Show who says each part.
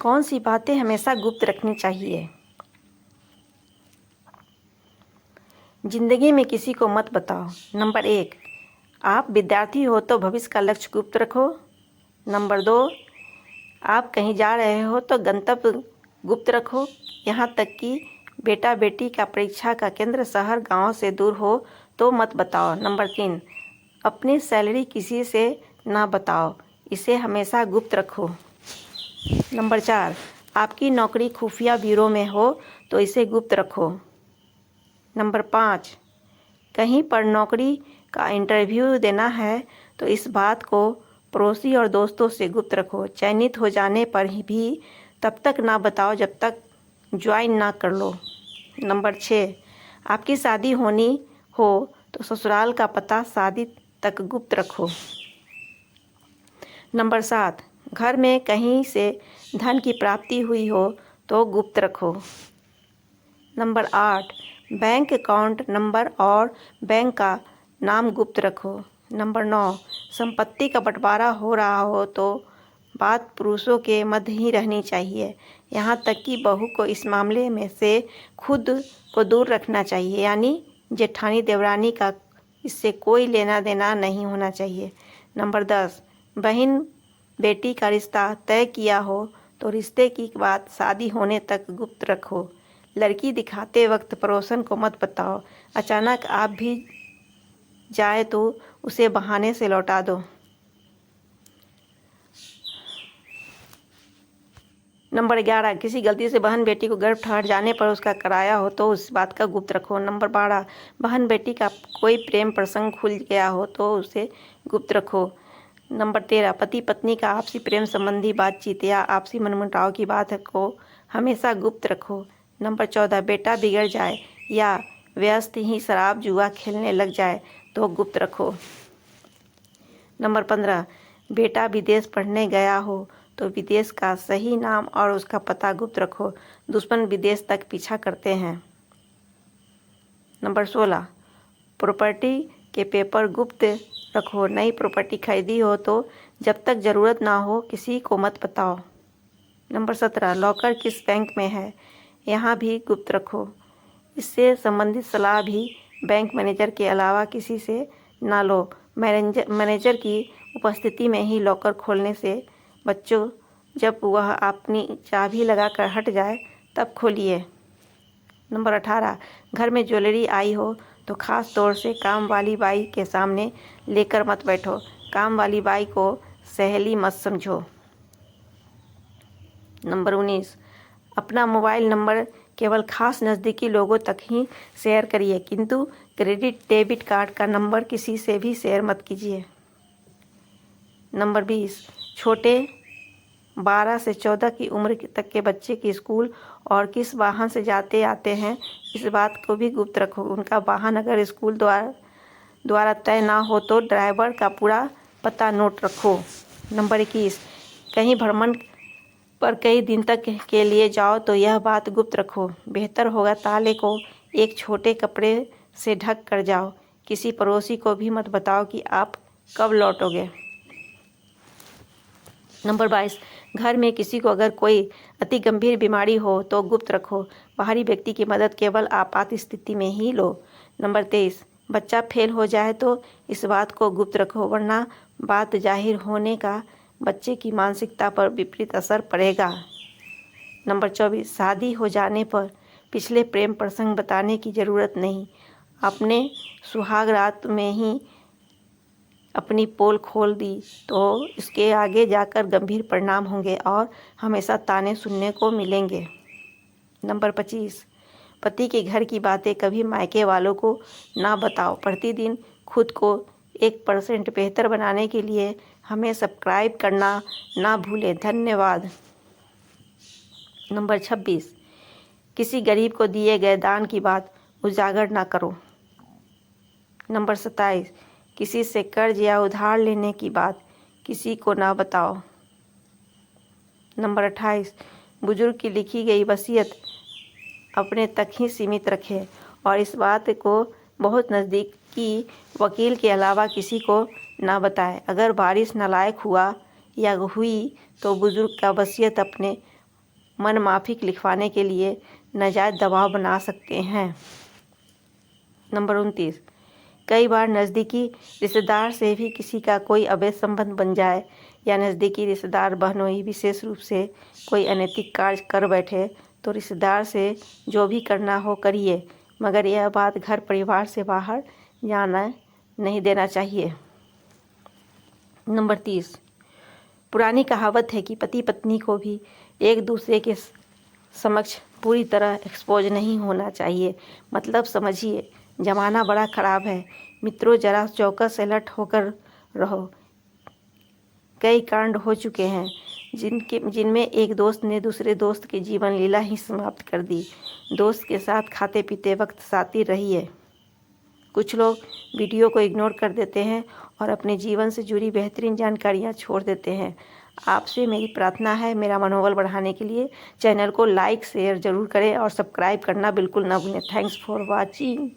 Speaker 1: कौन सी बातें हमेशा गुप्त रखनी चाहिए? जिंदगी में किसी को मत बताओ। नंबर 1, आप विद्यार्थी हो तो भविष्य का लक्ष्य गुप्त रखो। नंबर 2, आप कहीं जा रहे हो तो गंतव्य गुप्त रखो, यहाँ तक कि बेटा बेटी का परीक्षा का केंद्र शहर गांव से दूर हो तो मत बताओ। नंबर 3, अपनी सैलरी किसी से ना बताओ, इसे हमेशा गुप्त रखो। नंबर 4, आपकी नौकरी खुफिया ब्यूरो में हो तो इसे गुप्त रखो। नंबर 5, कहीं पर नौकरी का इंटरव्यू देना है तो इस बात को पड़ोसी और दोस्तों से गुप्त रखो। चयनित हो जाने पर भी तब तक ना बताओ जब तक ज्वाइन ना कर लो। नंबर 6, आपकी शादी होनी हो तो ससुराल का पता शादी तक गुप्त रखो। नंबर 7, घर में कहीं से धन की प्राप्ति हुई हो तो गुप्त रखो। नंबर 8, बैंक अकाउंट नंबर और बैंक का नाम गुप्त रखो। नंबर 9, संपत्ति का बंटवारा हो रहा हो तो बात पुरुषों के मध्य ही रहनी चाहिए, यहाँ तक कि बहू को इस मामले में से खुद को दूर रखना चाहिए, यानी जेठानी देवरानी का इससे कोई लेना देना नहीं होना चाहिए। नंबर 10, बहन बेटी का रिश्ता तय किया हो तो रिश्ते की बात शादी होने तक गुप्त रखो। लड़की दिखाते वक्त पड़ोसन को मत बताओ, अचानक आप भी जाए तो उसे बहाने से लौटा दो। नंबर 11, किसी गलती से बहन बेटी को गर्भ ठहर जाने पर उसका कराया हो तो उस बात का गुप्त रखो। नंबर 12, बहन बेटी का कोई प्रेम प्रसंग खुल गया हो तो उसे गुप्त रखो। नंबर 13, पति पत्नी का आपसी प्रेम संबंधी बातचीत या आपसी मनमुटाव की बात को हमेशा गुप्त रखो। नंबर 14, बेटा बिगड़ जाए या व्यस्त ही शराब जुआ खेलने लग जाए तो गुप्त रखो। नंबर 15, बेटा विदेश पढ़ने गया हो तो विदेश का सही नाम और उसका पता गुप्त रखो, दुश्मन विदेश तक पीछा करते हैं। नंबर 16, प्रॉपर्टी के पेपर गुप्त रखो, नई प्रॉपर्टी खरीदी हो तो जब तक ज़रूरत ना हो किसी को मत बताओ। नंबर 17, लॉकर किस बैंक में है यहाँ भी गुप्त रखो, इससे संबंधित सलाह भी बैंक मैनेजर के अलावा किसी से ना लो। मैनेजर की उपस्थिति में ही लॉकर खोलने से बच्चों, जब वह अपनी चाबी लगाकर हट जाए तब खोलिए। नंबर 18, घर में ज्वेलरी आई हो तो ख़ास तौर से काम वाली बाई के सामने लेकर मत बैठो, काम वाली बाई को सहेली मत समझो। नंबर 19, अपना मोबाइल नंबर केवल खास नज़दीकी लोगों तक ही शेयर करिए, किंतु क्रेडिट डेबिट कार्ड का नंबर किसी से भी शेयर मत कीजिए। नंबर 20, छोटे 12 से 14 की उम्र तक के बच्चे की स्कूल और किस वाहन से जाते आते हैं इस बात को भी गुप्त रखो। उनका वाहन अगर स्कूल द्वारा तय ना हो तो ड्राइवर का पूरा पता नोट रखो। नंबर 21, कहीं भ्रमण पर कई दिन तक के लिए जाओ तो यह बात गुप्त रखो, बेहतर होगा ताले को एक छोटे कपड़े से ढक कर जाओ, किसी पड़ोसी को भी मत बताओ कि आप कब लौटोगे। नंबर 22, घर में किसी को अगर कोई अति गंभीर बीमारी हो तो गुप्त रखो, बाहरी व्यक्ति की मदद केवल आपात स्थिति में ही लो। नंबर 23, बच्चा फेल हो जाए तो इस बात को गुप्त रखो, वरना बात जाहिर होने का बच्चे की मानसिकता पर विपरीत असर पड़ेगा। नंबर 24, शादी हो जाने पर पिछले प्रेम प्रसंग बताने की ज़रूरत नहीं, अपने सुहाग रात में ही अपनी पोल खोल दी तो इसके आगे जाकर गंभीर परिणाम होंगे और हमेशा ताने सुनने को मिलेंगे। नंबर 25, पति के घर की बातें कभी मायके वालों को ना बताओ, प्रतिदिन खुद को 1% बेहतर बनाने के लिए हमें सब्सक्राइब करना ना भूलें। धन्यवाद। नंबर 26, किसी गरीब को दिए गए दान की बात उजागर ना करो। नंबर 27, किसी से कर्ज या उधार लेने की बात किसी को ना बताओ। नंबर 28, बुजुर्ग की लिखी गई वसीयत अपने तक ही सीमित रखें और इस बात को बहुत नज़दीकी वकील के अलावा किसी को ना बताएं। अगर बारिश नालायक हुआ या हुई तो बुजुर्ग का वसीयत अपने मन माफिक लिखवाने के लिए नाजायज़ दबाव बना सकते हैं। नंबर 29, कई बार नज़दीकी रिश्तेदार से भी किसी का कोई अवैध संबंध बन जाए या नज़दीकी रिश्तेदार बहनोई विशेष रूप से कोई अनैतिक कार्य कर बैठे तो रिश्तेदार से जो भी करना हो करिए, मगर यह बात घर परिवार से बाहर जाना नहीं देना चाहिए। नंबर 30, पुरानी कहावत है कि पति पत्नी को भी एक दूसरे के समक्ष पूरी तरह एक्सपोज नहीं होना चाहिए। मतलब समझिए, ज़माना बड़ा ख़राब है। मित्रों, ज़रा चौकस अलर्ट होकर रहो। कई कांड हो चुके हैं जिनमें एक दोस्त ने दूसरे दोस्त की जीवन लीला ही समाप्त कर दी। दोस्त के साथ खाते पीते वक्त साथी रहिए। कुछ लोग वीडियो को इग्नोर कर देते हैं और अपने जीवन से जुड़ी बेहतरीन जानकारियां छोड़ देते हैं। आपसे मेरी प्रार्थना है, मेरा मनोबल बढ़ाने के लिए चैनल को लाइक शेयर ज़रूर करें और सब्सक्राइब करना बिल्कुल ना भूलें। Thanks for watching.